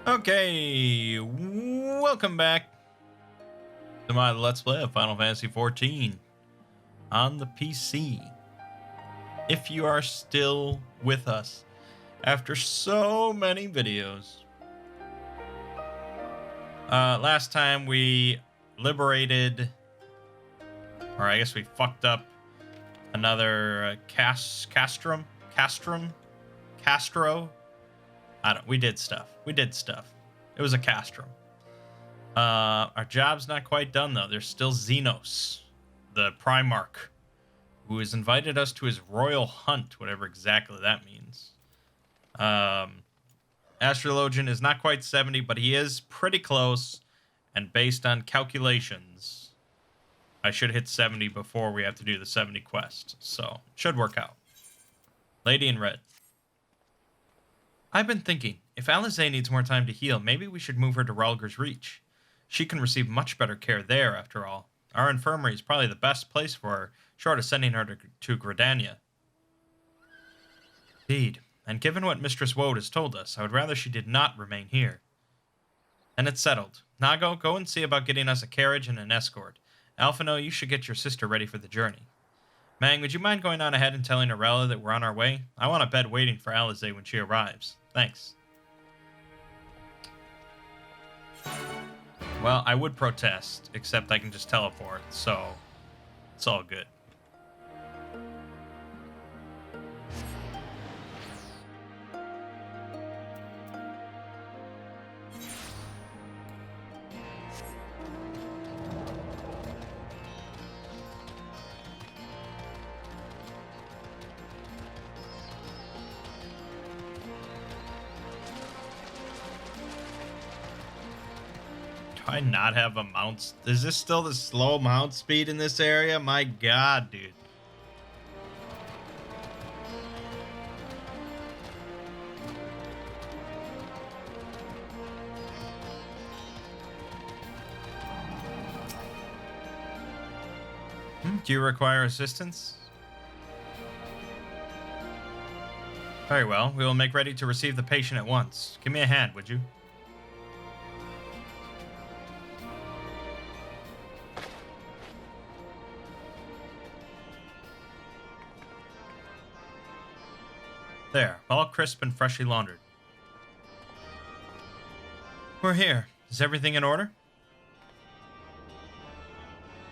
Okay, welcome back to my Let's Play of Final Fantasy XIV on the PC. If you are still with us after so many videos. Last time we liberated, or I guess we fucked up another Castro. We did stuff. It was a castrum. Our job's not quite done, though. There's still Xenos, the Primarch, who has invited us to his royal hunt, whatever exactly that means. Astrologian is not quite 70, but he is pretty close, and based on calculations, I should hit 70 before we have to do the 70 quest, so should work out. Lady in Red. I've been thinking, if Alizé needs more time to heal, maybe we should move her to Ralger's Reach. She can receive much better care there, after all. Our infirmary is probably the best place for her, short of sending her to Gridania. Indeed, and given what Mistress Woad has told us, I would rather she did not remain here. And it's settled. Nago, go and see about getting us a carriage and an escort. Alphino, you should get your sister ready for the journey. Mangg, would you mind going on ahead and telling Arella that we're on our way? I want a bed waiting for Alizé when she arrives. Thanks. Well, I would protest, except I can just teleport, so it's all good. Do I not have a mount? Is this still the slow mount speed in this area? My god, dude. Do you require assistance? Very well. We will make ready to receive the patient at once. Give me a hand, would you? There, all crisp and freshly laundered. We're here. Is everything in order?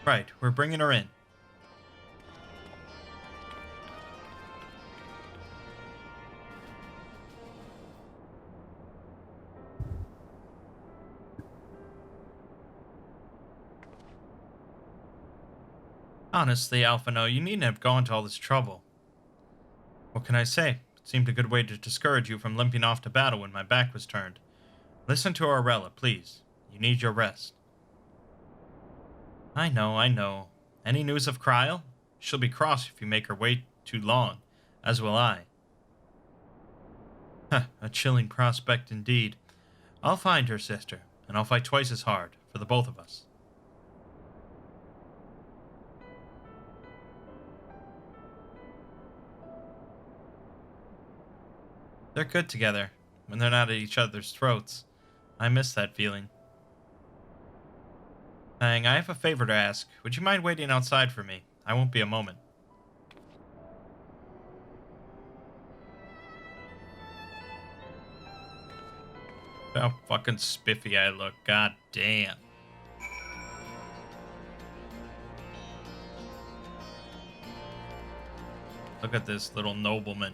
Right, we're bringing her in. Honestly, Alphino, you needn't have gone to all this trouble. What can I say? It seemed a good way to discourage you from limping off to battle when my back was turned. Listen to Arella, please. You need your rest. I know. Any news of Kryl? She'll be cross if you make her wait too long, as will I. A chilling prospect indeed. I'll find her, sister, and I'll fight twice as hard, for the both of us. They're good together, when they're not at each other's throats. I miss that feeling. Mangg, I have a favor to ask. Would you mind waiting outside for me? I won't be a moment. How fucking spiffy I look. God damn. Look at this little nobleman.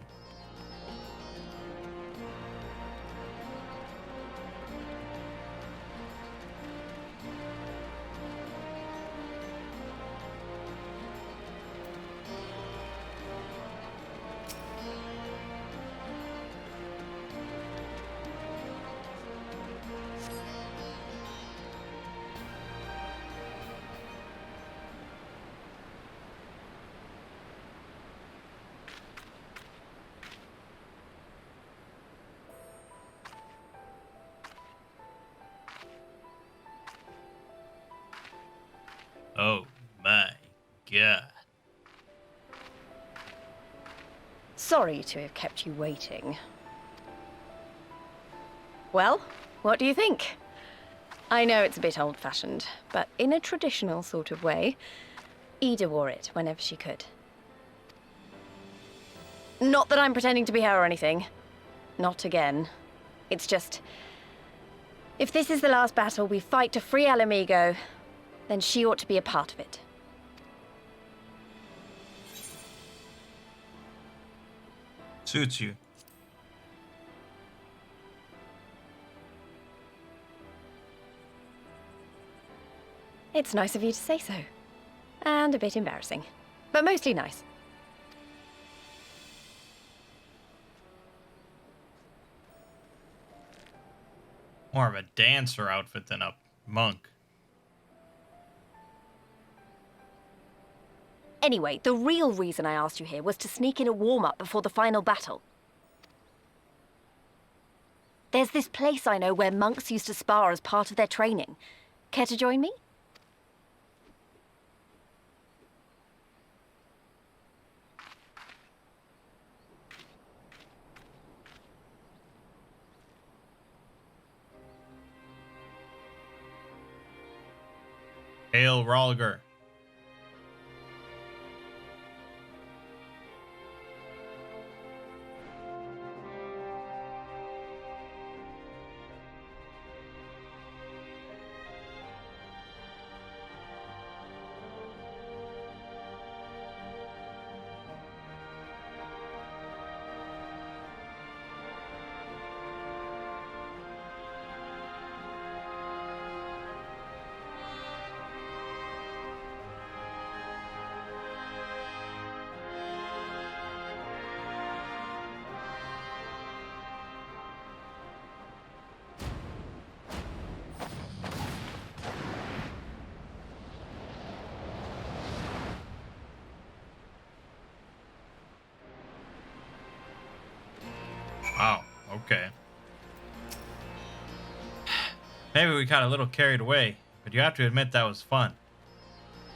Oh my god. Sorry to have kept you waiting. Well, What do you think? I know it's a bit old-fashioned, but in a traditional sort of way, Ida wore it whenever she could. Not that I'm pretending to be her or anything. Not again. It's just... if this is the last battle we fight to free Alamigo, then she ought to be a part of it. Suits you. It's nice of you to say so. And a bit embarrassing. But mostly nice. More of a dancer outfit than a monk. Anyway, the real reason I asked you here was to sneak in a warm-up before the final battle. There's this place I know where monks used to spar as part of their training. Care to join me? Hail Rolger. Wow, okay. Maybe we got a little carried away, but you have to admit that was fun.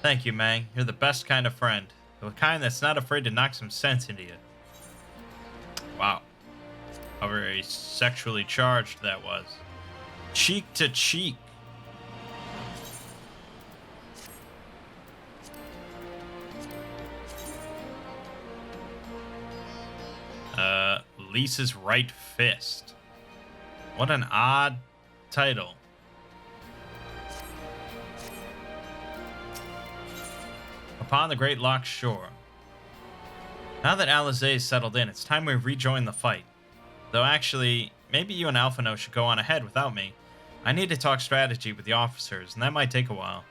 Thank you, Mangg. You're the best kind of friend. The kind that's not afraid to knock some sense into you. Wow. How very sexually charged that was. Cheek to cheek. Lisa's right fist. What an odd title. Upon the Great Loch shore. Now that Alizé is settled in, it's time we rejoin the fight. Though actually, maybe you and Alphino should go on ahead without me. I need to talk strategy with the officers, and that might take a while.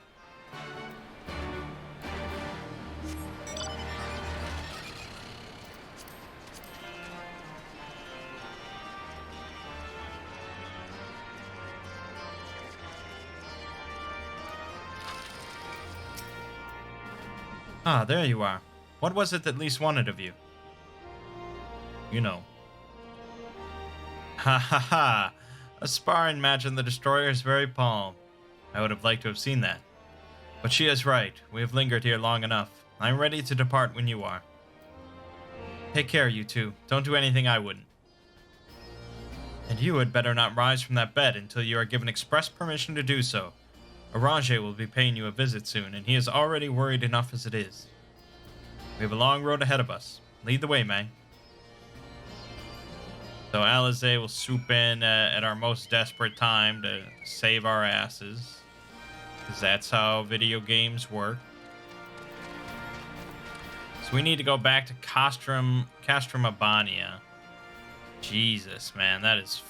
Ah, there you are. What was it that Lise wanted of you? You know. Ha ha ha! A sparring match in the Destroyer's very palm. I would have liked to have seen that. But she is right. We have lingered here long enough. I am ready to depart when you are. Take care, you two. Don't do anything I wouldn't. And you had better not rise from that bed until you are given express permission to do so. Aranje will be paying you a visit soon, and he is already worried enough as it is. We have a long road ahead of us. Lead the way, Mangg. So Alizé will swoop in at our most desperate time to save our asses. Because that's how video games work. So we need to go back to Castrum Abania. Jesus, man, that is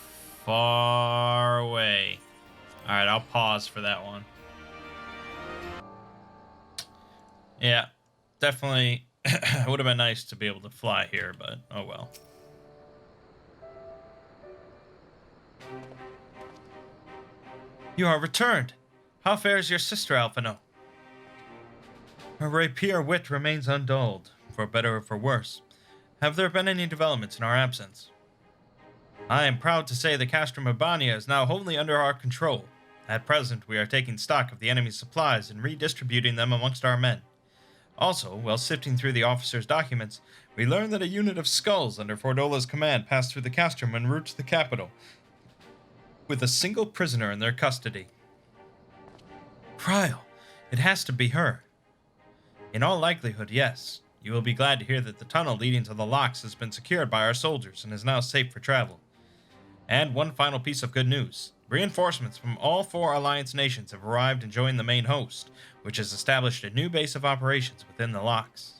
far away. Alright, I'll pause for that one. Yeah, definitely would have been nice to be able to fly here, but oh well. You are returned. How fares your sister, Alphino? Her rapier wit remains undulled, for better or for worse. Have there been any developments in our absence? I am proud to say the Castrum Abania is now wholly under our control. At present, we are taking stock of the enemy's supplies and redistributing them amongst our men. Also, while sifting through the officers' documents, we learned that a unit of skulls under Fordola's command passed through the Castrum en route to the capital. with a single prisoner in their custody. Cryle, it has to be her. In all likelihood, yes. You will be glad to hear that the tunnel leading to the locks has been secured by our soldiers and is now safe for travel. And one final piece of good news. Reinforcements from all 4 Alliance nations have arrived and joined the main host, which has established a new base of operations within the locks.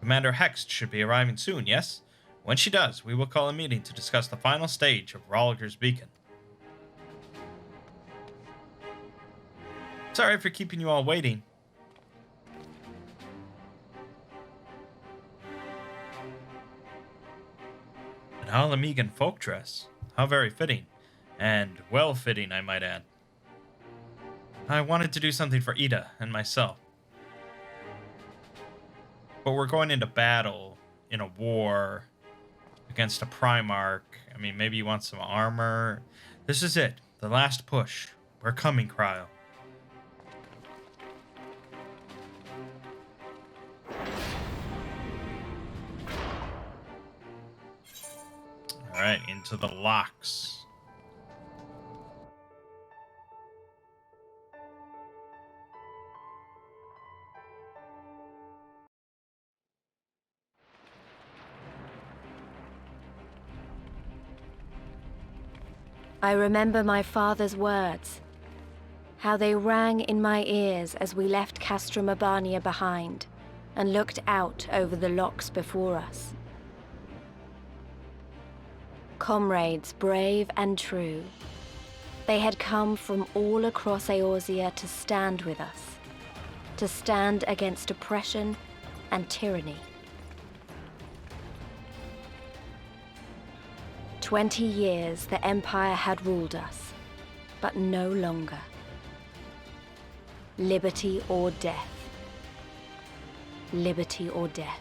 Commander Hext should be arriving soon, yes? When she does, we will call a meeting to discuss the final stage of Rolliger's Beacon. Sorry for keeping you all waiting. An Alamegan folk dress. How very fitting. And well-fitting, I might add. I wanted to do something for Ida and myself. But we're going into battle in a war against a Primarch. I mean, maybe you want some armor. This is it. The last push. We're coming, Cryle. Alright, into the locks. I remember my father's words, how they rang in my ears as we left Castra Mabania behind and looked out over the locks before us. Comrades brave and true, they had come from all across Eorzea to stand with us, to stand against oppression and tyranny. 20 years the Empire had ruled us, but no longer. Liberty or death. Liberty or death.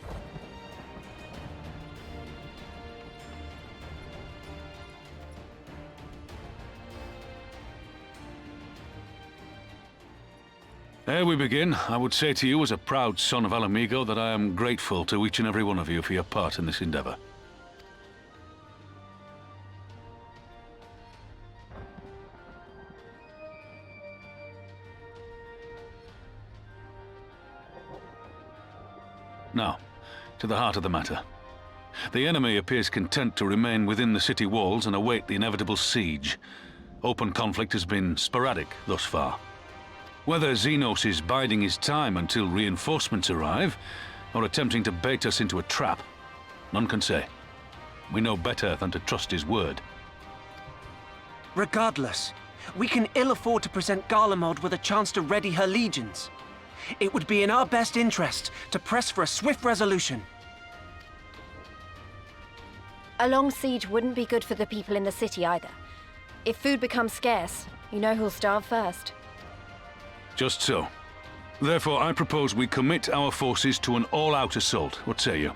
Ere we begin, I would say to you as a proud son of Alamigo that I am grateful to each and every one of you for your part in this endeavor. Now, to the heart of the matter. The enemy appears content to remain within the city walls and await the inevitable siege. Open conflict has been sporadic thus far. Whether Xenos is biding his time until reinforcements arrive, or attempting to bait us into a trap, none can say. We know better than to trust his word. Regardless, we can ill afford to present Garlemald with a chance to ready her legions. It would be in our best interest to press for a swift resolution. A long siege wouldn't be good for the people in the city either. If food becomes scarce, you know who'll starve first. Just so. Therefore, I propose we commit our forces to an all-out assault. What say you?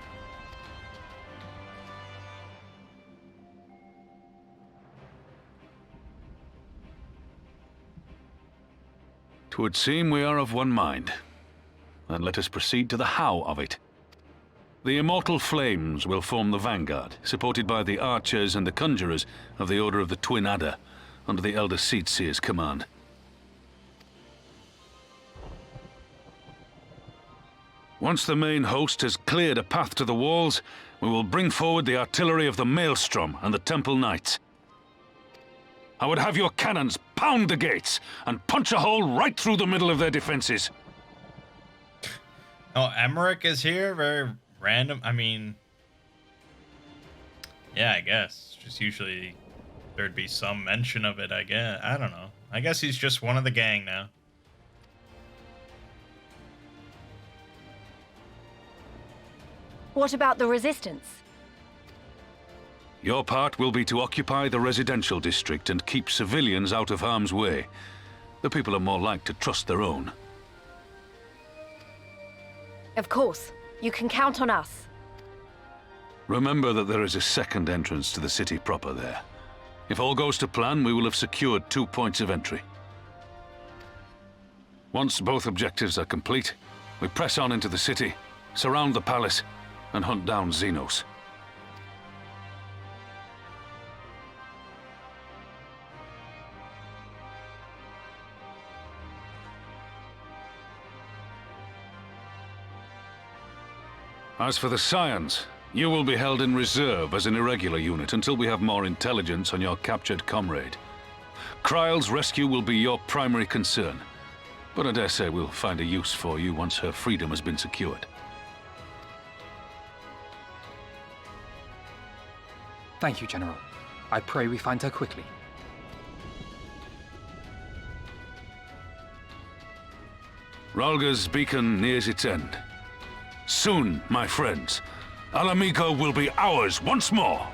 Twould seem we are of one mind. Then let us proceed to the how of it. The immortal flames will form the vanguard, supported by the archers and the conjurers of the Order of the Twin Adder, under the Elder Seedseer's command. Once the main host has cleared a path to the walls, we will bring forward the artillery of the Maelstrom and the Temple Knights. I would have your cannons pound the gates and punch a hole right through the middle of their defenses. Oh, Emmerich is here? Very random. I mean, yeah, I guess. Just usually there'd be some mention of it, I guess. I don't know. I guess he's just one of the gang now. What about the resistance? Your part will be to occupy the residential district and keep civilians out of harm's way. The people are more like to trust their own. Of course. You can count on us. Remember that there is a second entrance to the city proper there. If all goes to plan, we will have secured 2 points of entry. Once both objectives are complete, we press on into the city, surround the palace, and hunt down Xenos. As for the Scions, you will be held in reserve as an irregular unit until we have more intelligence on your captured comrade. Kryle's rescue will be your primary concern, but I dare say we'll find a use for you once her freedom has been secured. Thank you, General. I pray we find her quickly. Rhalga's beacon nears its end. Soon, my friends, Alamigo will be ours once more!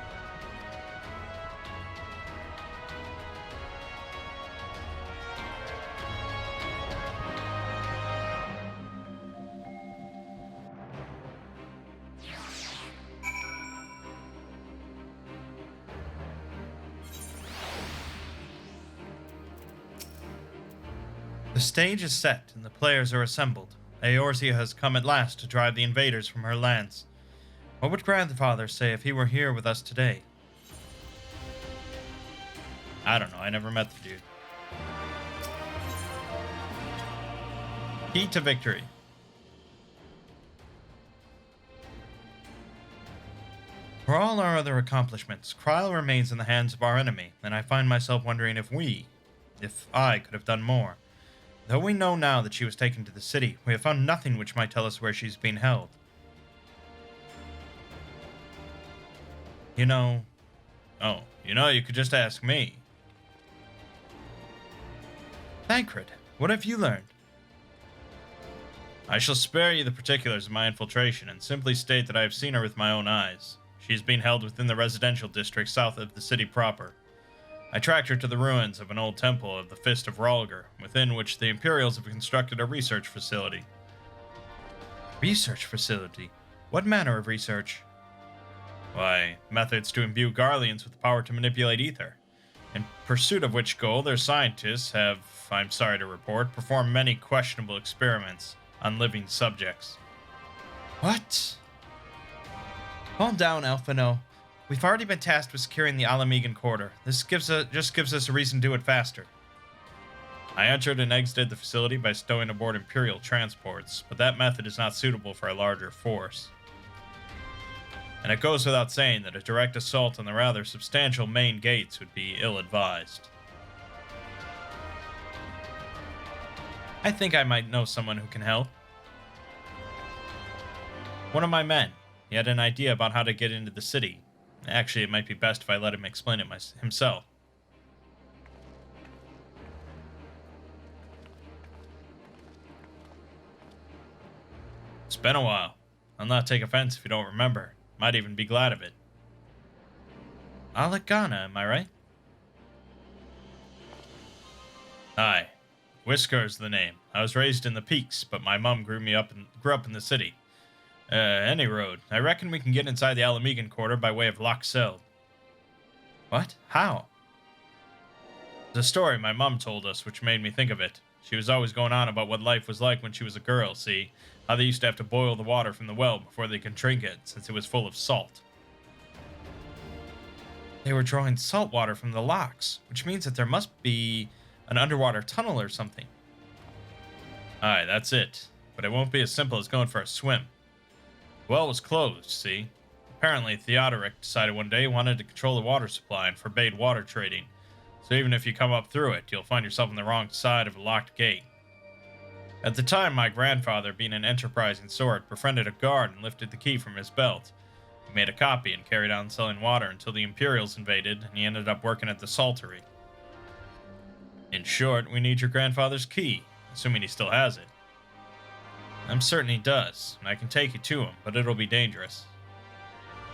The stage is set and the players are assembled. Eorzea has come at last to drive the invaders from her lands. What would Grandfather say if he were here with us today? I don't know, I never met the dude. Key to victory. For all our other accomplishments, Kryle remains in the hands of our enemy, and I find myself wondering if I could have done more. Though we know now that she was taken to the city, we have found nothing which might tell us where she's being held. You could just ask me. Thancred, what have you learned? I shall spare you the particulars of my infiltration and simply state that I have seen her with my own eyes. She is being held within the residential district south of the city proper. I tracked her to the ruins of an old temple of the Fist of Rhalgar, within which the Imperials have constructed a research facility. Research facility? What manner of research? Why, methods to imbue Garleans with the power to manipulate ether. In pursuit of which goal, their scientists have, I'm sorry to report, performed many questionable experiments on living subjects. What? Calm down, Alphino. We've already been tasked with securing the Alamegan quarter. This just gives us a reason to do it faster. I entered and exited the facility by stowing aboard Imperial transports, but that method is not suitable for a larger force. And it goes without saying that a direct assault on the rather substantial main gates would be ill-advised. I think I might know someone who can help. One of my men. He had an idea about how to get into the city. Actually, it might be best if I let him explain it himself. It's been a while. I'll not take offense if you don't remember. Might even be glad of it. Alagana, am I right? Aye. Whisker's the name. I was raised in the Peaks, but my mum grew up in the city. Any road. I reckon we can get inside the Alamegan quarter by way of Loch Seld. What? How? There's a story my mum told us which made me think of it. She was always going on about what life was like when she was a girl, see? How they used to have to boil the water from the well before they could drink it, since it was full of salt. They were drawing salt water from the lochs, which means that there must be an underwater tunnel or something. Aye, that's it. But it won't be as simple as going for a swim. The well was closed, see? Apparently, Theodoric decided one day he wanted to control the water supply and forbade water trading. So even if you come up through it, you'll find yourself on the wrong side of a locked gate. At the time, my grandfather, being an enterprising sort, befriended a guard and lifted the key from his belt. He made a copy and carried on selling water until the Imperials invaded, and he ended up working at the saltery. In short, we need your grandfather's key, assuming he still has it. I'm certain he does, and I can take you to him, but it'll be dangerous.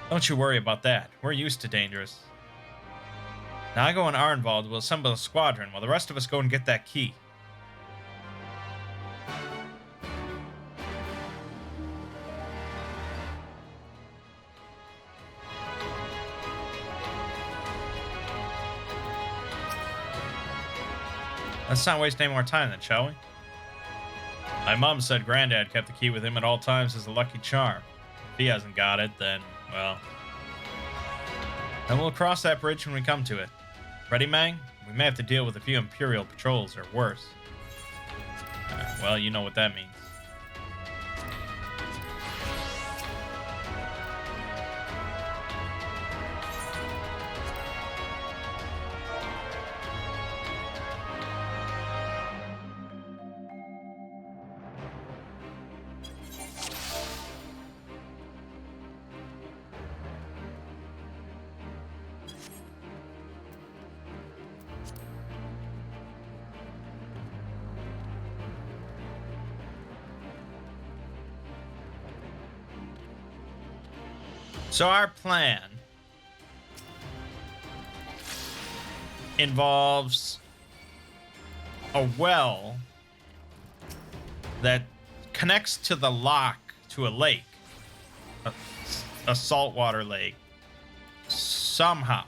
Don't you worry about that. We're used to dangerous. Now Nago and Arnvald will assemble a squadron while the rest of us go and get that key. Let's not waste any more time then, shall we? My mom said Granddad kept the key with him at all times as a lucky charm. If he hasn't got it, then, well... Then we'll cross that bridge when we come to it. Ready, Mangg? We may have to deal with a few Imperial patrols, or worse. Well, you know what that means. So our plan involves a well that connects to the lock to a lake, a saltwater lake, somehow,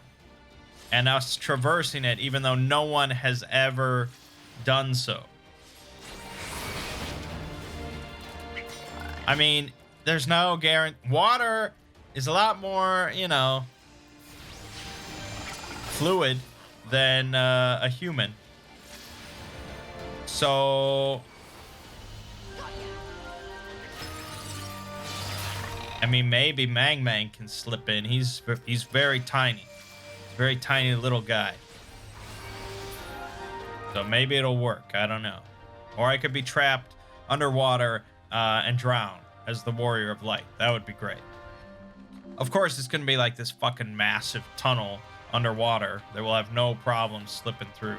and us traversing it even though no one has ever done so. I mean, there's no guarantee. Water is a lot more, you know, fluid than a human. So, I mean, maybe Mangg can slip in. He's very tiny. Very tiny little guy. So maybe it'll work. I don't know. Or I could be trapped underwater and drown as the Warrior of Light. That would be great. Of course, it's going to be like this fucking massive tunnel underwater that will have no problem slipping through.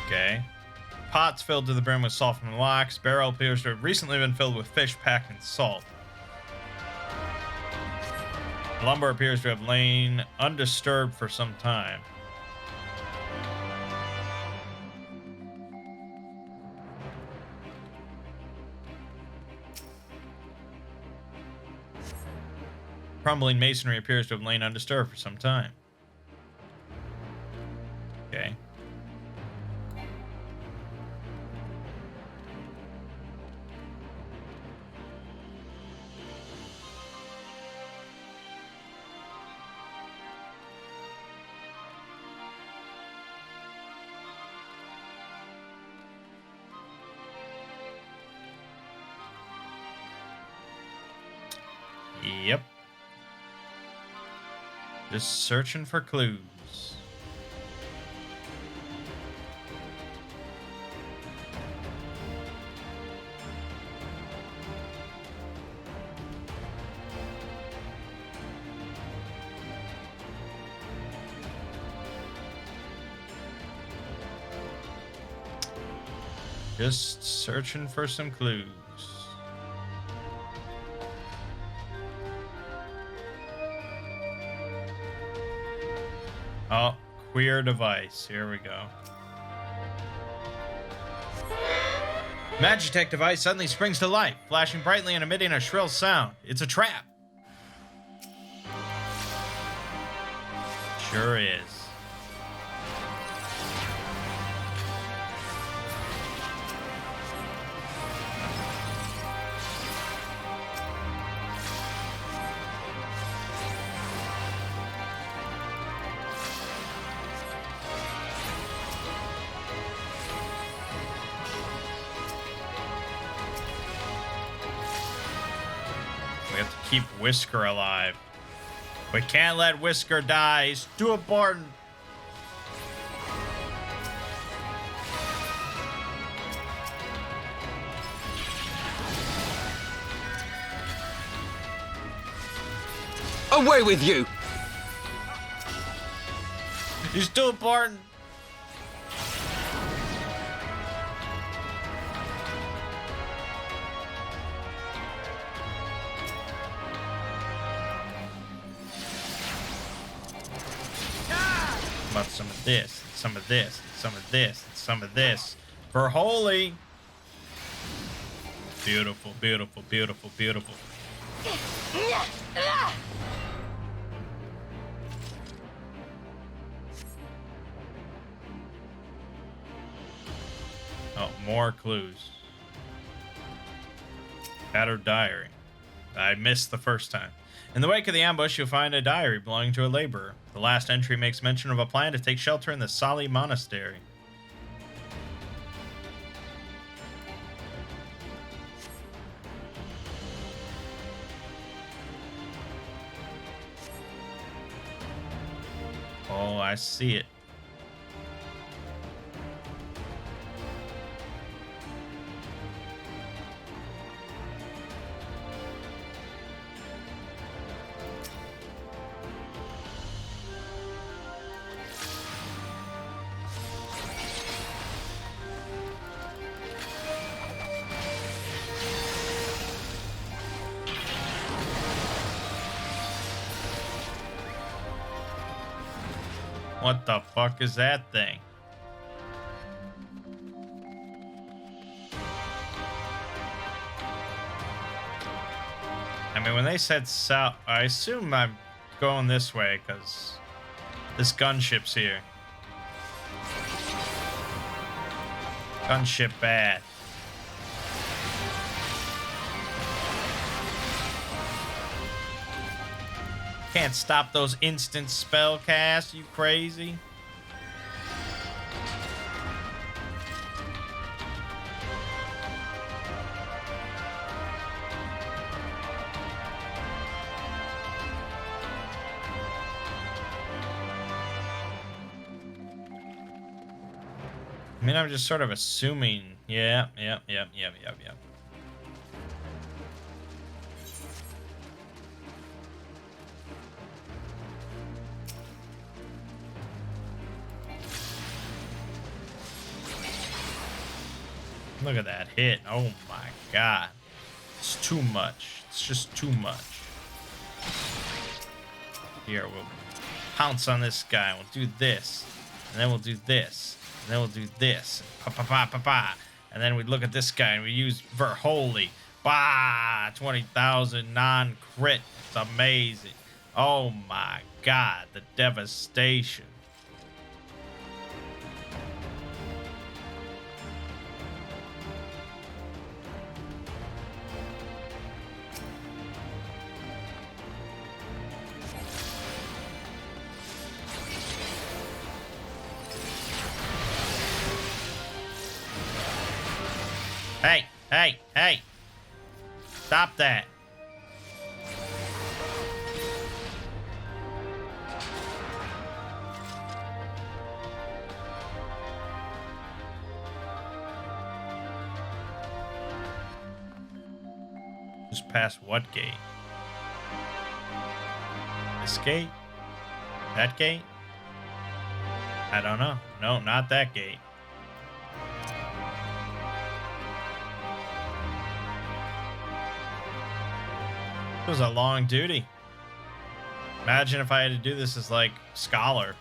Okay. Pots filled to the brim with salt from the locks. Barrel appears to have recently been filled with fish packed in salt. Lumber appears to have lain undisturbed for some time. Crumbling masonry appears to have lain undisturbed for some time. Okay. Yep. Just searching for clues. Just searching for some clues. Oh, queer device. Here we go. Magitech device suddenly springs to life, flashing brightly and emitting a shrill sound. It's a trap. Sure is. We have to keep Whisker alive. We can't let Whisker die. He's too important. Away with you! He's too important. About some of this, and some of this, and some of this, and some of this. For holy. Beautiful, beautiful, beautiful, beautiful. Oh, more clues. Battered diary. I missed the first time. In the wake of the ambush, you'll find a diary belonging to a laborer. The last entry makes mention of a plan to take shelter in the Sali Monastery. Oh, I see it. What the fuck is that thing? I mean, when they said south, I assume I'm going this way because this gunship's here. Gunship bad. Can't stop those instant spell casts, you crazy? I mean, I'm just sort of assuming. Yeah. Look at that hit. Oh my god. It's too much. It's just too much. Here, we'll pounce on this guy. We'll do this. And then we'll do this. And then we'll do this. Pa pa pa pa pa. And then we look at this guy and we use Verholy. Bah! 20,000 non-crit. It's amazing. Oh my god. The devastation. Hey! Stop that. Just past what gate? This gate? That gate? I don't know. No, not that gate. It was a long duty. Imagine if I had to do this as like scholar.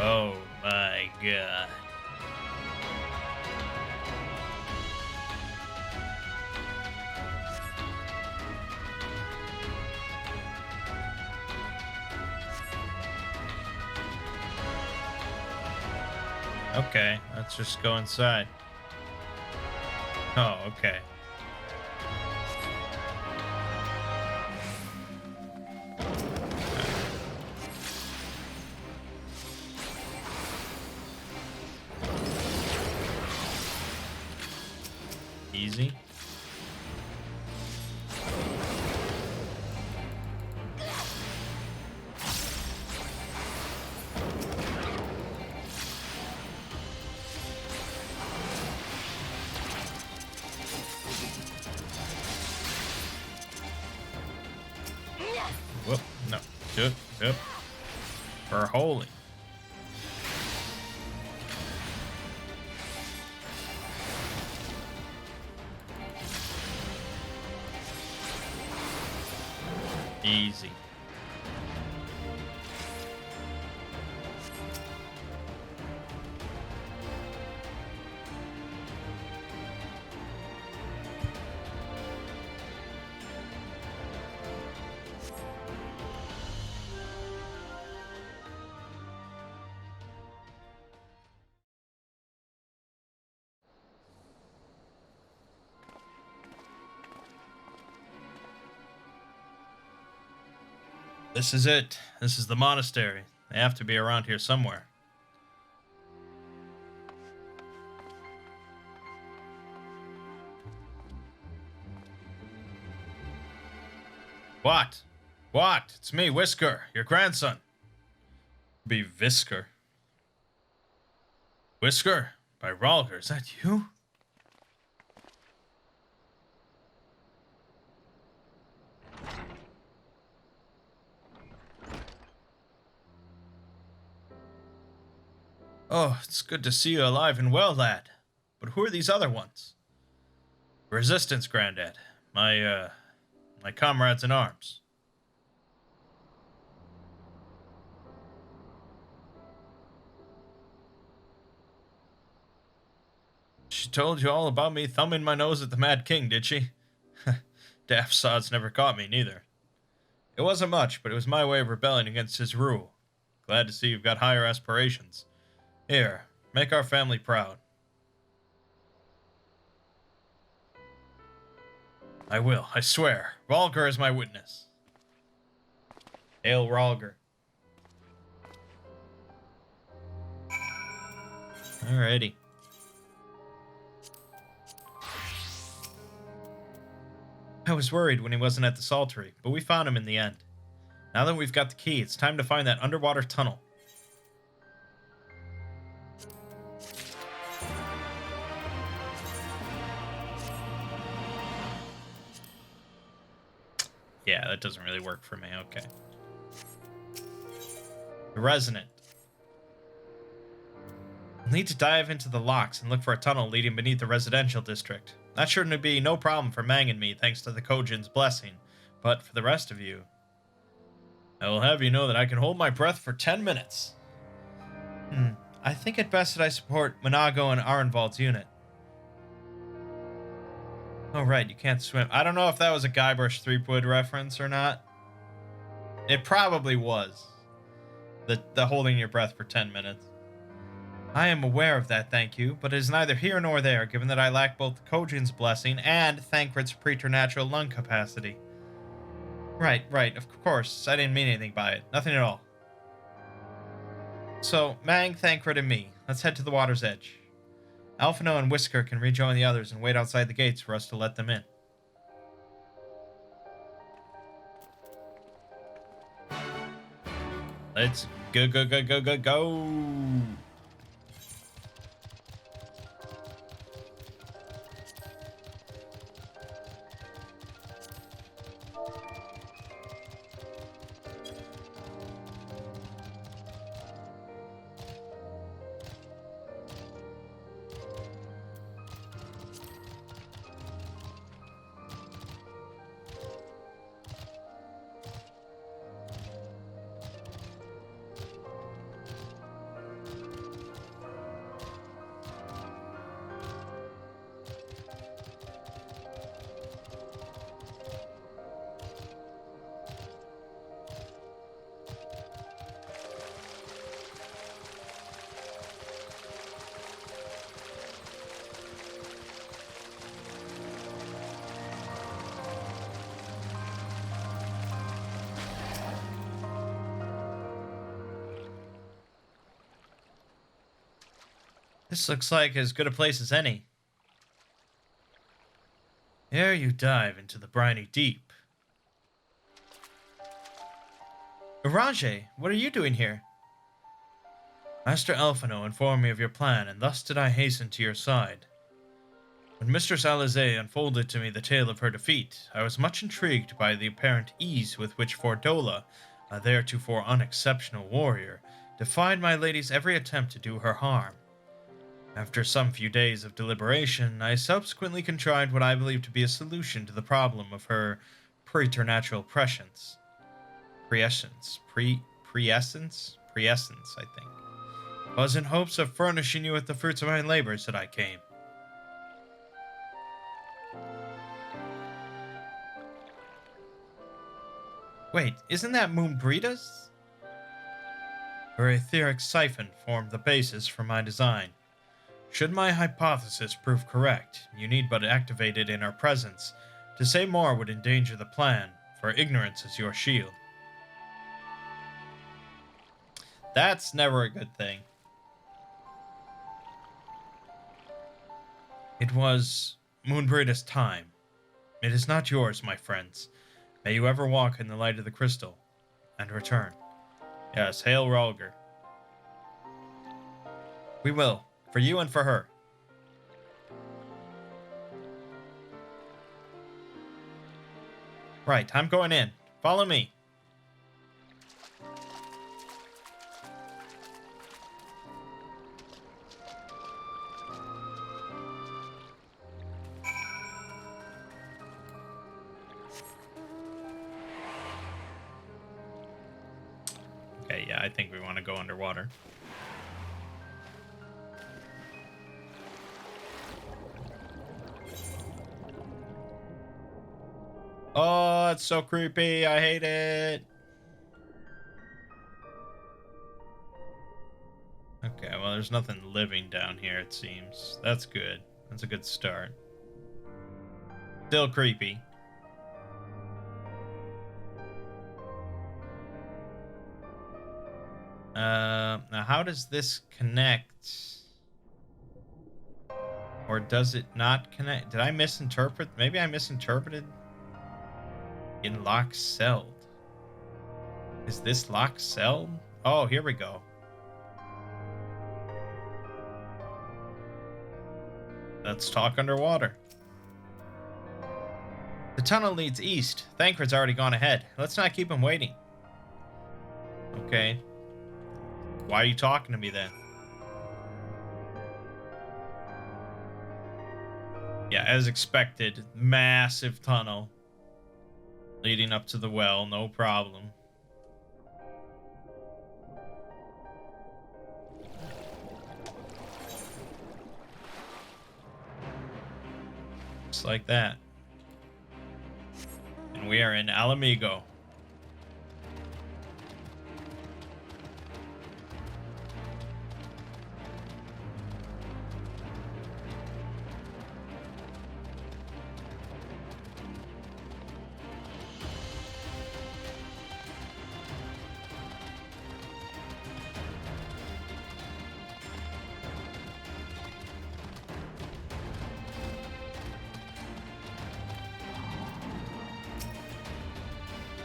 Oh my god. Okay, let's just go inside. Oh, okay. Easy. Whoop, no. Yep. For holy. Easy. This is it. This is the monastery. They have to be around here somewhere. What? What? It's me, Whisker, your grandson. Be Visker. Whisker? By Ralger, is that you? Oh, it's good to see you alive and well, lad. But who are these other ones? Resistance, Grandad. My comrades in arms. She told you all about me thumbing my nose at the Mad King, did she? Daft sods never caught me, neither. It wasn't much, but it was my way of rebelling against his rule. Glad to see you've got higher aspirations. Here, make our family proud. I will, I swear. Rhalgr is my witness. Hail Rhalgr. Alrighty. I was worried when he wasn't at the Saltery, but we found him in the end. Now that we've got the key, it's time to find that underwater tunnel. Yeah, that doesn't really work for me. Okay. The Resonant. We'll need to dive into the locks and look for a tunnel leading beneath the residential district. That shouldn't be no problem for Mangg and me, thanks to the Kojin's blessing. But for the rest of you, I will have you know that I can hold my breath for 10 minutes. I think it best that I support Monago and Arenvald's unit. Oh, right, you can't swim. I don't know if that was a Guybrush Threepwood reference or not. It probably was. The holding your breath for 10 minutes. I am aware of that, thank you, but it is neither here nor there, given that I lack both Kojin's blessing and Thancred's preternatural lung capacity. Right, of course, I didn't mean anything by it. Nothing at all. So, Mangg, Thancred, and me, let's head to the water's edge. Alphino and Whisker can rejoin the others and wait outside the gates for us to let them in. Let's go. This looks like as good a place as any. Ere you dive into the briny deep. Iraje, what are you doing here? Master Alphino informed me of your plan, and thus did I hasten to your side. When Mistress Alize unfolded to me the tale of her defeat, I was much intrigued by the apparent ease with which Fordola, a theretofore unexceptional warrior, defied my lady's every attempt to do her harm. After some few days of deliberation, I subsequently contrived what I believe to be a solution to the problem of her preternatural prescience. Prescience, I think. It was in hopes of furnishing you with the fruits of my labors that I came. Wait, isn't that Moonbreeda's? Her etheric siphon formed the basis for my design. Should my hypothesis prove correct, you need but activate it in our presence. To say more would endanger the plan, for ignorance is your shield. That's never a good thing. It was Moonbreeda's time. It is not yours, my friends. May you ever walk in the light of the crystal, and return. Yes, hail Rhalgr. We will. For you and for her. Right, I'm going in. Follow me. Okay, yeah, I think we want to go underwater. Oh, it's so creepy. I hate it. Okay, well, there's nothing living down here, it seems. That's good. That's a good start. Still creepy. Now how does this connect? Or does it not connect? Did I misinterpret? Maybe I misinterpreted. In lock celled. Is this lock celled? Oh, here we go. Let's talk underwater. The tunnel leads east. Thancred's already gone ahead. Let's not keep him waiting. Okay. Why are you talking to me then? Yeah, as expected. Massive tunnel. Leading up to the well, no problem. Just like that. And we are in Alamigo.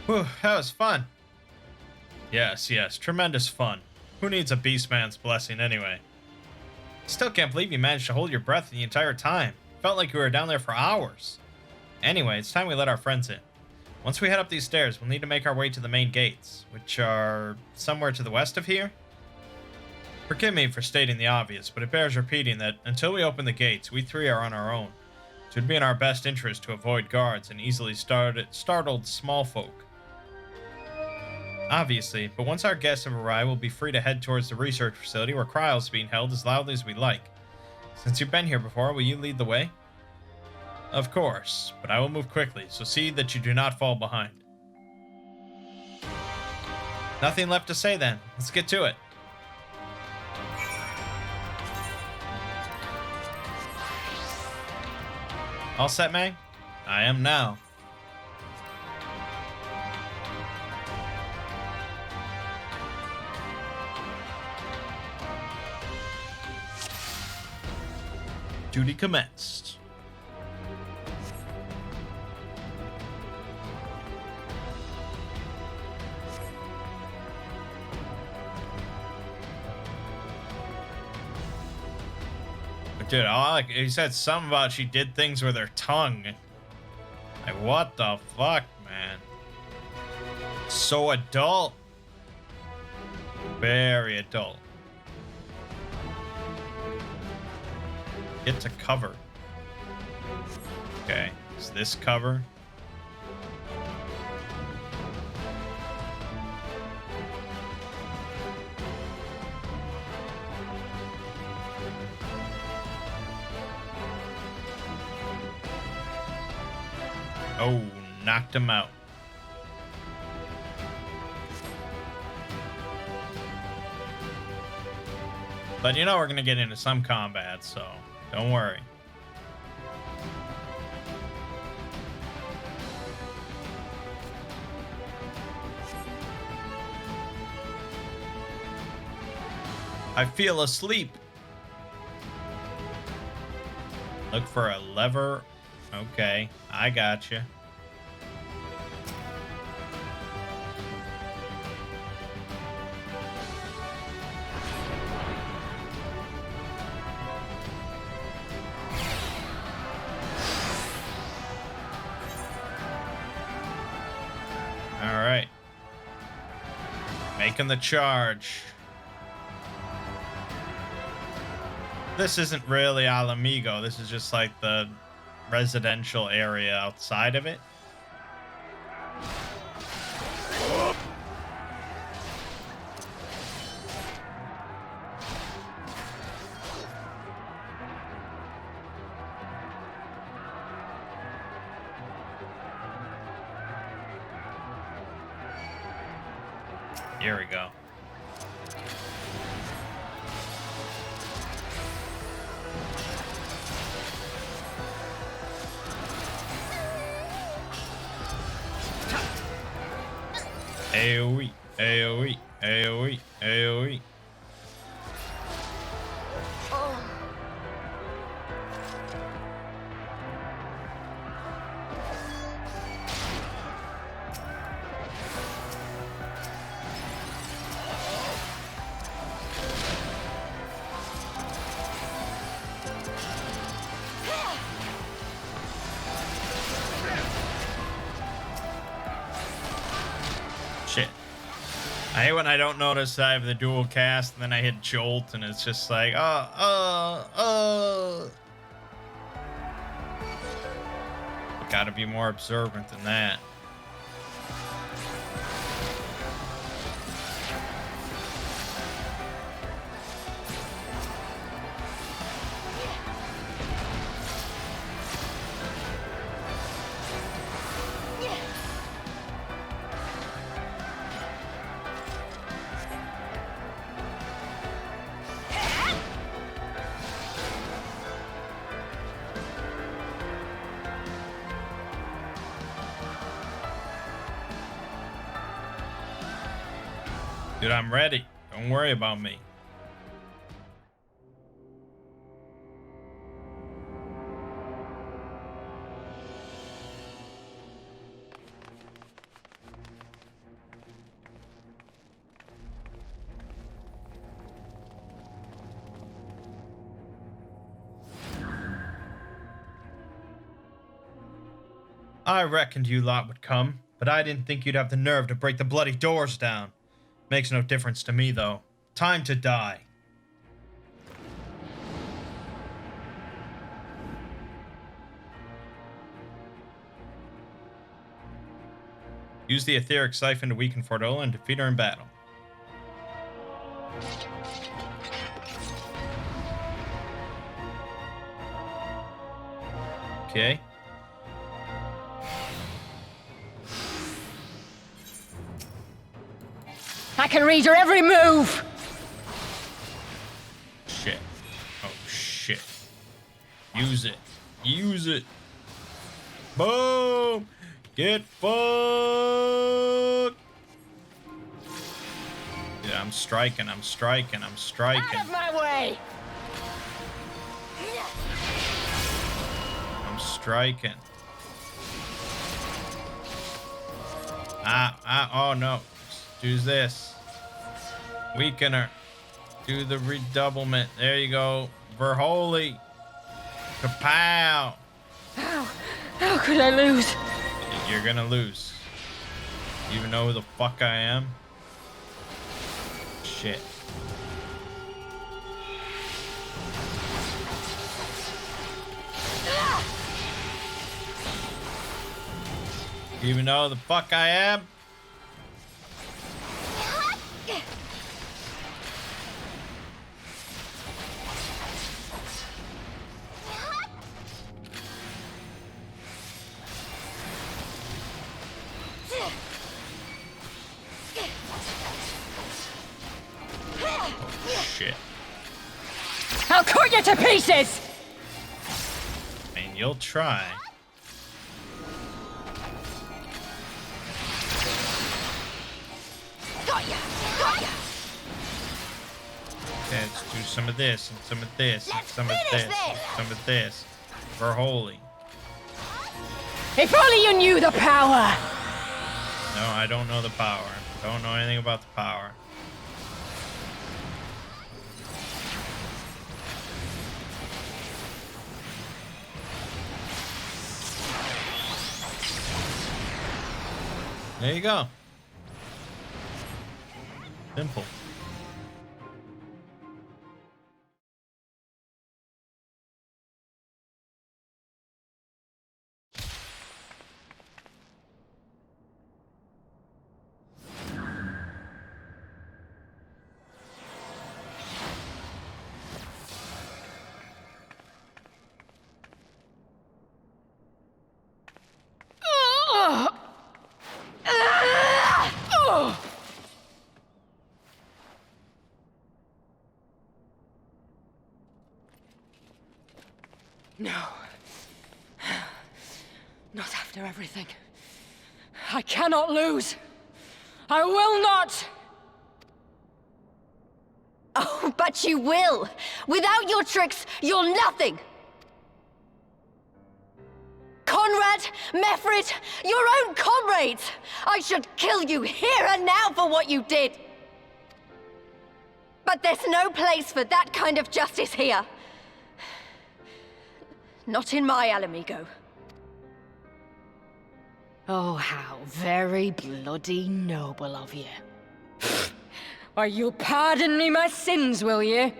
Whew, that was fun. Yes, tremendous fun. Who needs a beastman's blessing anyway? Still can't believe you managed to hold your breath the entire time. Felt like we were down there for hours. Anyway, it's time we let our friends in. Once we head up these stairs, we'll need to make our way to the main gates, which are somewhere to the west of here. Forgive me for stating the obvious, but it bears repeating that until we open the gates, we three are on our own. So it'd be in our best interest to avoid guards and easily startled small folk. Obviously, but once our guests have arrived, we'll be free to head towards the research facility where trials are being held as loudly as we like. Since you've been here before, will you lead the way? Of course, but I will move quickly, so see that you do not fall behind. Nothing left to say then. Let's get to it. All set, Mangg? I am now. Duty commenced. Dude, he said something about she did things with her tongue. Like, what the fuck, man? So adult. Very adult. Get to cover. Okay, is this cover? Oh, knocked him out. But you know we're gonna get into some combat, so don't worry. I feel asleep. Look for a lever. Okay, I got you. All right. Making the charge. This isn't really Alamigo. This is just like the residential area outside of it. Here we go. AoE, AoE, AoE, AoE. Shit. I hate when I don't notice I have the dual cast and then I hit Jolt and it's just like, Gotta be more observant than that. Dude, I'm ready. Don't worry about me. I reckoned you lot would come, but I didn't think you'd have the nerve to break the bloody doors down. Makes no difference to me, though. Time to die. Use the etheric siphon to weaken Fordola and defeat her in battle. Okay. I can read your every move! Shit. Oh, shit. Use it. Use it. Boom! Get fucked! Yeah, I'm striking, I'm striking, I'm striking. Out of my way! I'm striking. Oh no. Do this. Weaken her. Do the redoublement. There you go. Verholy. Kapow. How could I lose? You're gonna lose. You even know who the fuck I am? Shit. You even know who the fuck I am? Shit. I'll cut you to pieces! I mean, you'll try. Got ya! Got ya! Okay, let's do some of this, and some of this, and Let's some of finish this, and this. some of this. Verholy. If only you knew the power! No, I don't know the power. Don't know anything about the power. There you go. Simple. No. Not after everything. I cannot lose. I will not! Oh, but you will! Without your tricks, you're nothing! Conrad, Mefrid, your own comrades! I should kill you here and now for what you did! But there's no place for that kind of justice here. Not in my Alamigo. Oh, how very bloody noble of you. Why, you'll pardon me my sins, will you?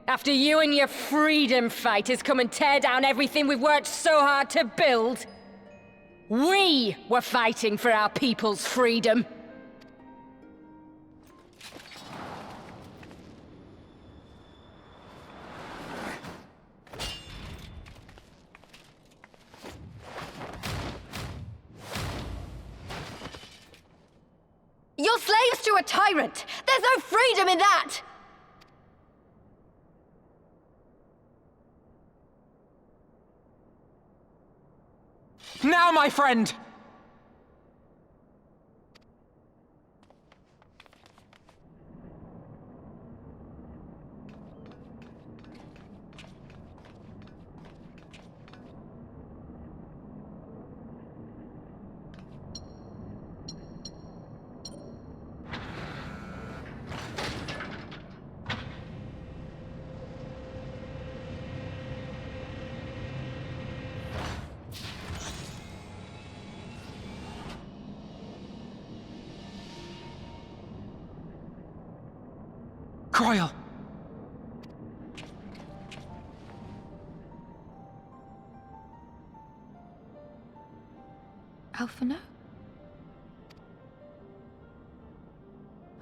After you and your freedom fighters come and tear down everything we've worked so hard to build? We were fighting for our people's freedom. You're slaves to a tyrant! There's no freedom in that! Now, my friend! Croyle! Alphino?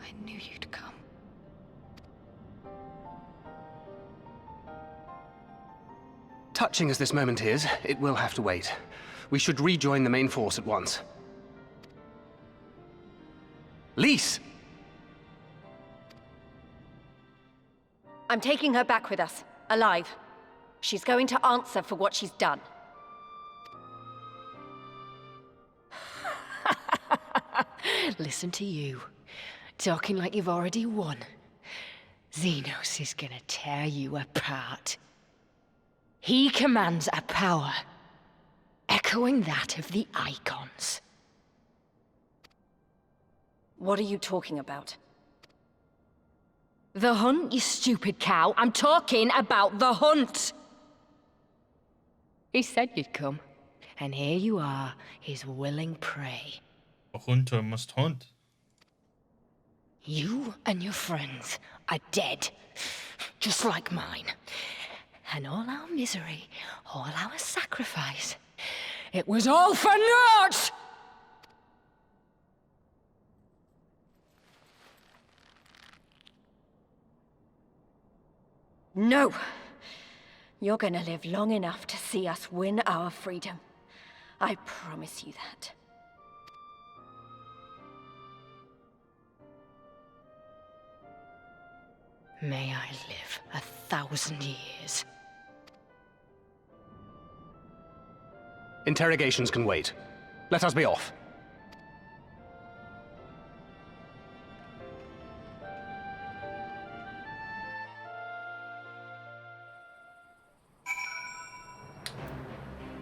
I knew you'd come. Touching as this moment is, it will have to wait. We should rejoin the main force at once. Lise! I'm taking her back with us, alive. She's going to answer for what she's done. Listen to you, talking like you've already won. Xenos is gonna tear you apart. He commands a power, echoing that of the Icons. What are you talking about? The hunt, you stupid cow. I'm talking about the hunt. He said you'd come, and here you are, his willing prey. A hunter must hunt. You and your friends are dead, just like mine. And all our misery, all our sacrifice, it was all for naught! No! You're gonna live long enough to see us win our freedom. I promise you that. May I live 1,000 years. Interrogations can wait. Let us be off.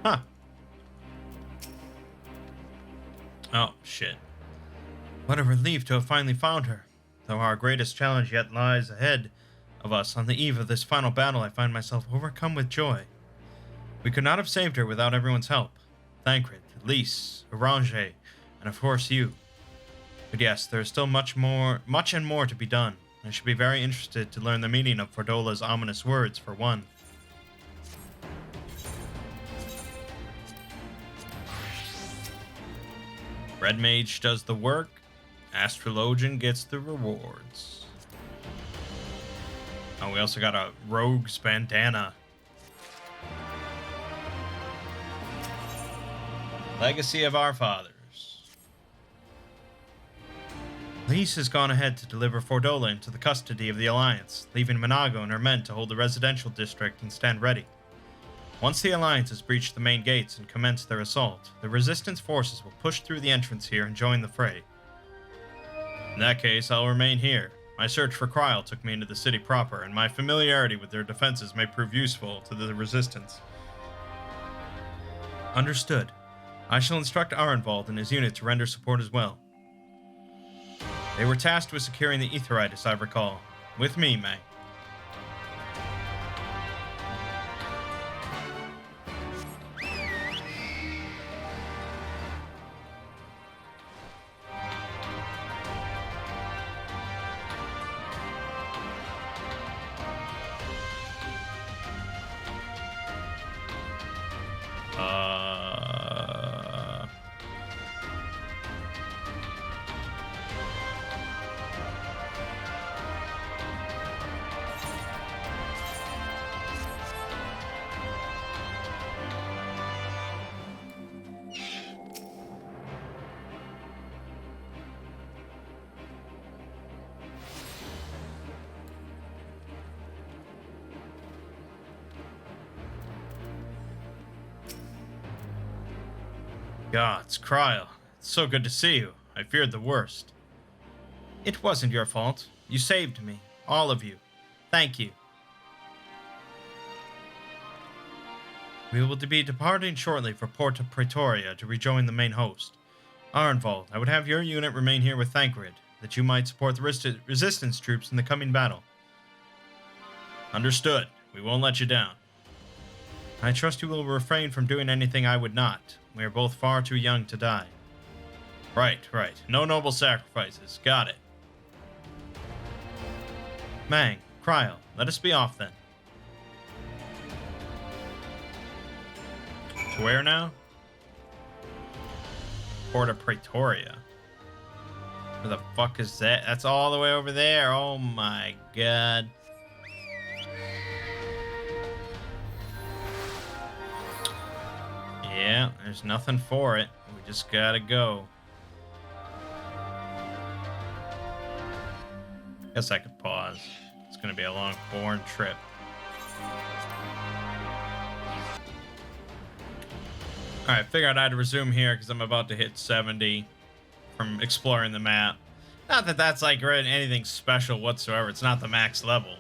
Huh. Oh, shit. What a relief to have finally found her. Though our greatest challenge yet lies ahead of us on the eve of this final battle, I find myself overcome with joy. We could not have saved her without everyone's help. Thancred, Lise, Orange, and of course you. But yes, there is still much and more to be done. I should be very interested to learn the meaning of Fordola's ominous words, for one. Red Mage does the work, Astrologian gets the rewards. Oh, we also got a Rogue's Bandana. Legacy of Our Fathers. Lise has gone ahead to deliver Fordola into the custody of the Alliance, leaving Manago and her men to hold the residential district and stand ready. Once the Alliance has breached the main gates and commenced their assault, the Resistance forces will push through the entrance here and join the fray. In that case, I'll remain here. My search for Kryl took me into the city proper, and my familiarity with their defenses may prove useful to the Resistance. Understood. I shall instruct Arenvald and his unit to render support as well. They were tasked with securing the Aetherite, as I recall. With me, Mangg. Gods, Kryl, it's so good to see you. I feared the worst. It wasn't your fault. You saved me. All of you. Thank you. We will be departing shortly for Porta Praetoria to rejoin the main host. Arenvald, I would have your unit remain here with Thancred, that you might support the resistance troops in the coming battle. Understood. We won't let you down. I trust you will refrain from doing anything I would not. We are both far too young to die. Right. No noble sacrifices. Got it. Mangg, Kryl, let us be off then. To where now? Porta Praetoria. Where the fuck is that? That's all the way over there. Oh my god. Yeah, there's nothing for it. We just gotta go. Guess I could pause. It's gonna be a long, boring trip. Alright, figured I'd resume here because I'm about to hit 70 from exploring the map. Not that that's like anything special whatsoever. It's not the max level.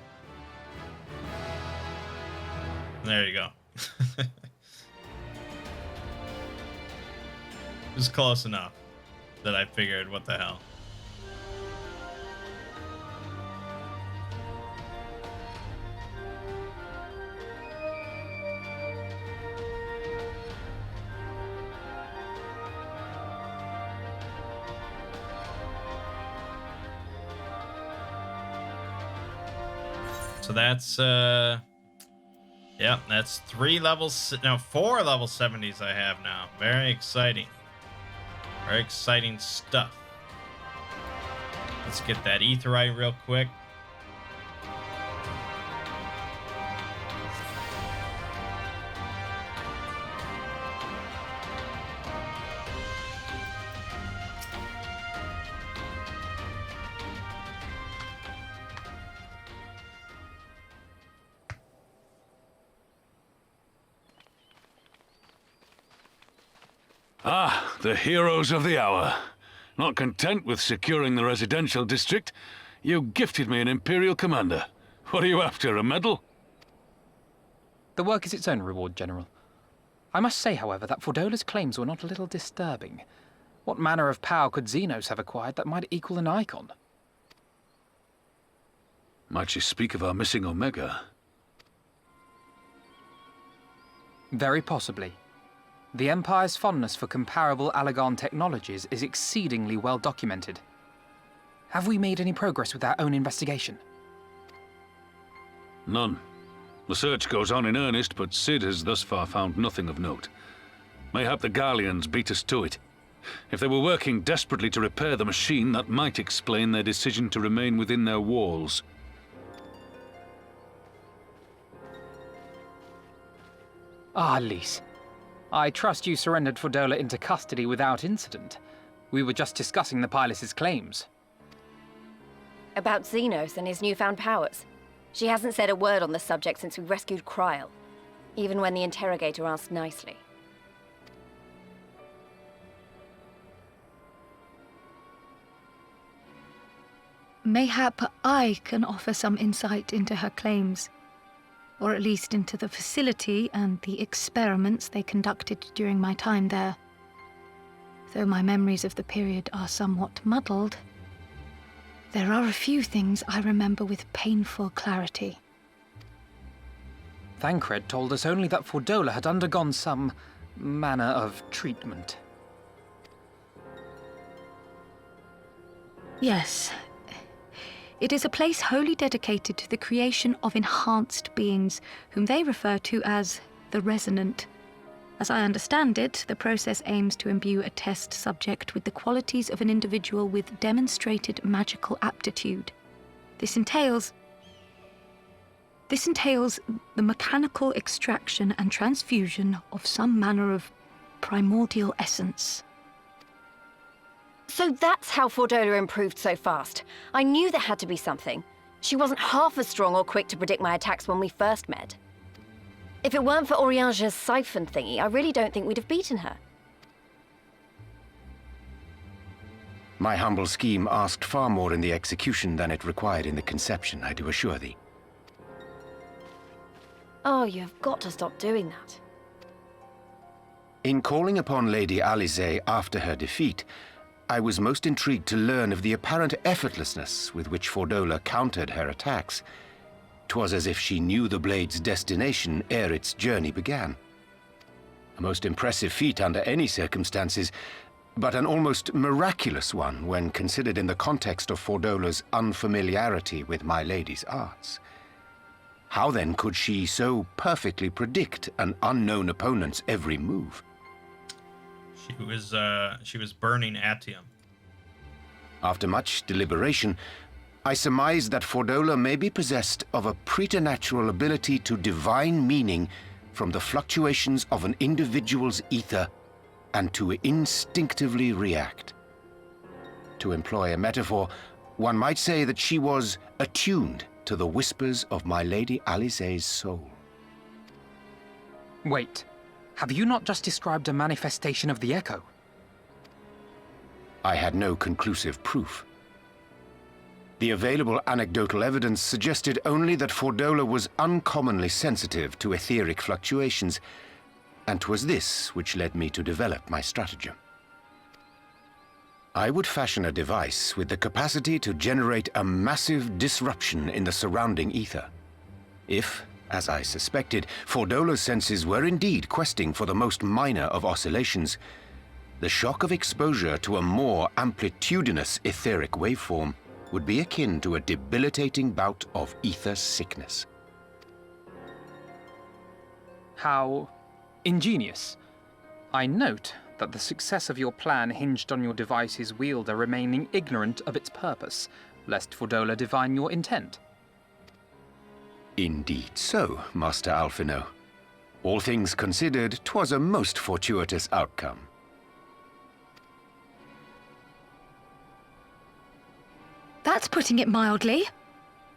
There you go. It was close enough that I figured, what the hell. So that's, yeah, that's 4 level 70s I have now. Very exciting. Very exciting stuff. Let's get that Aetherite real quick. Ah, the heroes of the hour. Not content with securing the residential district, you gifted me an Imperial commander. What are you after, a medal? The work is its own reward, General. I must say, however, that Fordola's claims were not a little disturbing. What manner of power could Xenos have acquired that might equal an icon? Might she speak of our missing Omega? Very possibly. The Empire's fondness for comparable Allagan technologies is exceedingly well documented. Have we made any progress with our own investigation? None. The search goes on in earnest, but Cid has thus far found nothing of note. Mayhap the Garleans beat us to it. If they were working desperately to repair the machine, that might explain their decision to remain within their walls. Ah, Lys. I trust you surrendered Fordola into custody without incident. We were just discussing the pilot's claims. About Xenos and his newfound powers. She hasn't said a word on the subject since we rescued Kryl. even when the interrogator asked nicely. Mayhap I can offer some insight into her claims, or at least into the facility and the experiments they conducted during my time there. Though my memories of the period are somewhat muddled, there are a few things I remember with painful clarity. Thancred told us only that Fordola had undergone some manner of treatment. Yes. It is a place wholly dedicated to the creation of enhanced beings, whom they refer to as the Resonant. As I understand it, the process aims to imbue a test subject with the qualities of an individual with demonstrated magical aptitude. This entails the mechanical extraction and transfusion of some manner of primordial essence. So that's how Fordola improved so fast. I knew there had to be something. She wasn't half as strong or quick to predict my attacks when we first met. If it weren't for Oriange's siphon thingy, I really don't think we'd have beaten her. My humble scheme asked far more in the execution than it required in the conception, I do assure thee. Oh, you've got to stop doing that. In calling upon Lady Alisaie after her defeat, I was most intrigued to learn of the apparent effortlessness with which Fordola countered her attacks. 'Twas as if she knew the blade's destination ere its journey began. A most impressive feat under any circumstances, but an almost miraculous one when considered in the context of Fordola's unfamiliarity with my lady's arts. How then could she so perfectly predict an unknown opponent's every move? She was burning Atium. After much deliberation, I surmise that Fordola may be possessed of a preternatural ability to divine meaning from the fluctuations of an individual's ether and to instinctively react. To employ a metaphor, one might say that she was attuned to the whispers of my Lady Alisaie's soul. Wait, have you not just described a manifestation of the Echo? I had no conclusive proof. The available anecdotal evidence suggested only that Fordola was uncommonly sensitive to etheric fluctuations, and 'twas this which led me to develop my stratagem. I would fashion a device with the capacity to generate a massive disruption in the surrounding ether. If, as I suspected, Fordola's senses were indeed questing for the most minor of oscillations, the shock of exposure to a more amplitudinous etheric waveform would be akin to a debilitating bout of ether sickness. How ingenious. I note that the success of your plan hinged on your device's wielder remaining ignorant of its purpose, lest Fordola divine your intent. Indeed so, Master Alphino. All things considered, 'twas a most fortuitous outcome. That's putting it mildly.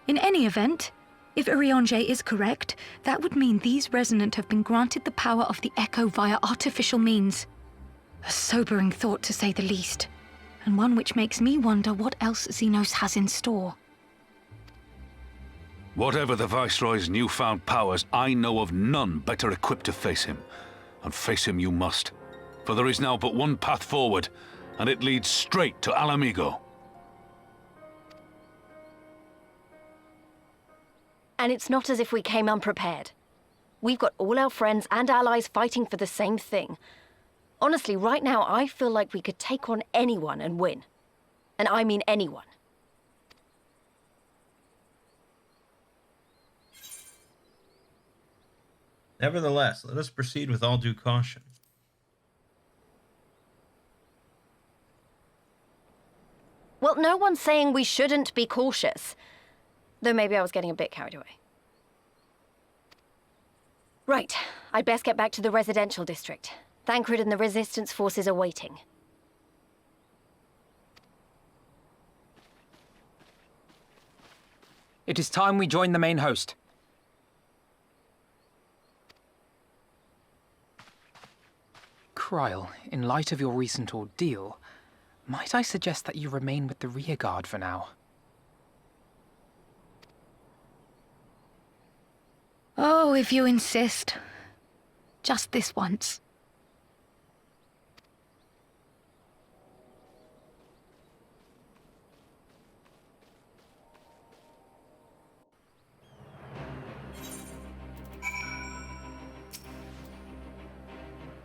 In any event, if Oriange is correct, that would mean these Resonant have been granted the power of the Echo via artificial means. A sobering thought, to say the least, and one which makes me wonder what else Xenos has in store. Whatever the Viceroy's newfound powers, I know of none better equipped to face him. And face him you must. For there is now but one path forward, and it leads straight to Alamigo. And it's not as if we came unprepared. We've got all our friends and allies fighting for the same thing. Honestly, right now, I feel like we could take on anyone and win. And I mean anyone. Nevertheless, let us proceed with all due caution. Well, no one's saying we shouldn't be cautious. Though maybe I was getting a bit carried away. Right, I'd best get back to the residential district. Thancred and the Resistance forces are waiting. It is time we join the main host. trial, in light of your recent ordeal, might I suggest that you remain with the rearguard for now? Oh, if you insist. Just this once.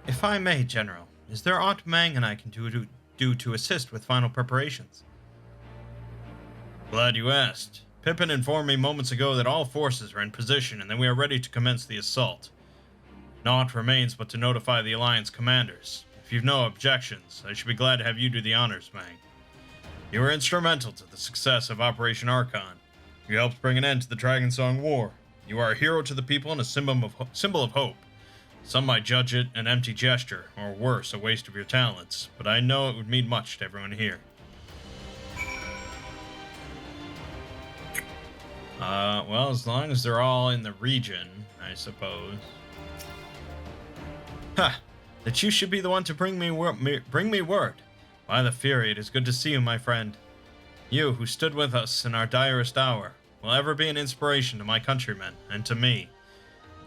If I may, General, is there aught Mangg and I can do to assist with final preparations? Glad you asked. Pippin informed me moments ago that all forces are in position and that we are ready to commence the assault. Naught remains but to notify the Alliance commanders. If you've no objections, I should be glad to have you do the honors, Mangg. You were instrumental to the success of Operation Archon. You helped bring an end to the Dragonsong War. You are a hero to the people and a symbol of hope. Some might judge it an empty gesture, or worse, a waste of your talents, but I know it would mean much to everyone here. Well, as long as they're all in the region, I suppose. Ha! That you should be the one to bring me word. By the Fury, it is good to see you, my friend. You, who stood with us in our direst hour, will ever be an inspiration to my countrymen, and to me.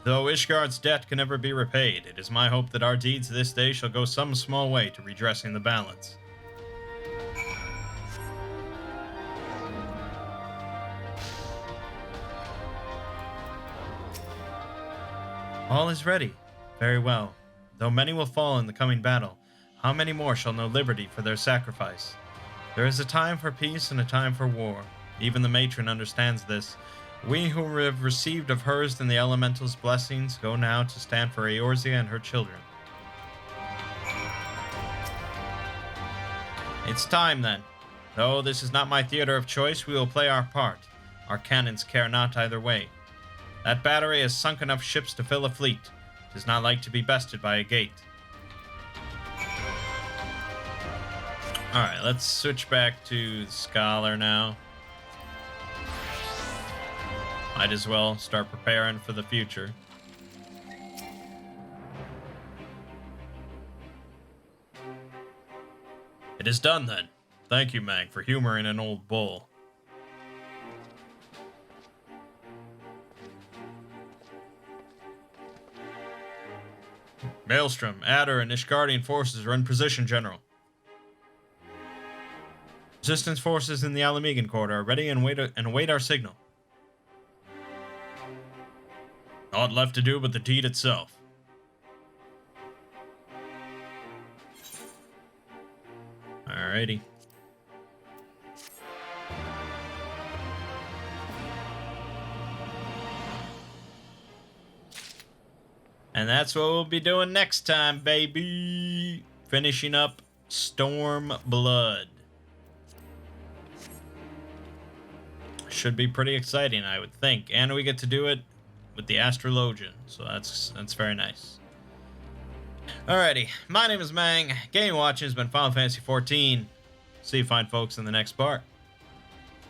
Though Ishgard's debt can never be repaid, it is my hope that our deeds this day shall go some small way to redressing the balance. All is ready. Very well. Though many will fall in the coming battle, how many more shall know liberty for their sacrifice? There is a time for peace and a time for war. Even the matron understands this. We who have received of hers and the elemental's blessings go now to stand for Eorzea and her children. It's time then. Though this is not my theater of choice, we will play our part. Our cannons care not either way. That battery has sunk enough ships to fill a fleet. It is not like to be bested by a gate. Alright, let's switch back to the Scholar now. Might as well start preparing for the future. It is done then. Thank you, Mangg, for humoring an old bull. Maelstrom, Adder, and Ishgardian forces are in position, General. Resistance forces in the Alamegan corridor are ready and await our signal. Naught left to do but the deed itself. Alrighty. And that's what we'll be doing next time, baby. Finishing up Storm Blood. Should be pretty exciting, I would think. And we get to do it with the Astrologian, so that's very nice. Alrighty, my name is Mangg. Game watching has been Final Fantasy XIV. See you fine folks in the next part.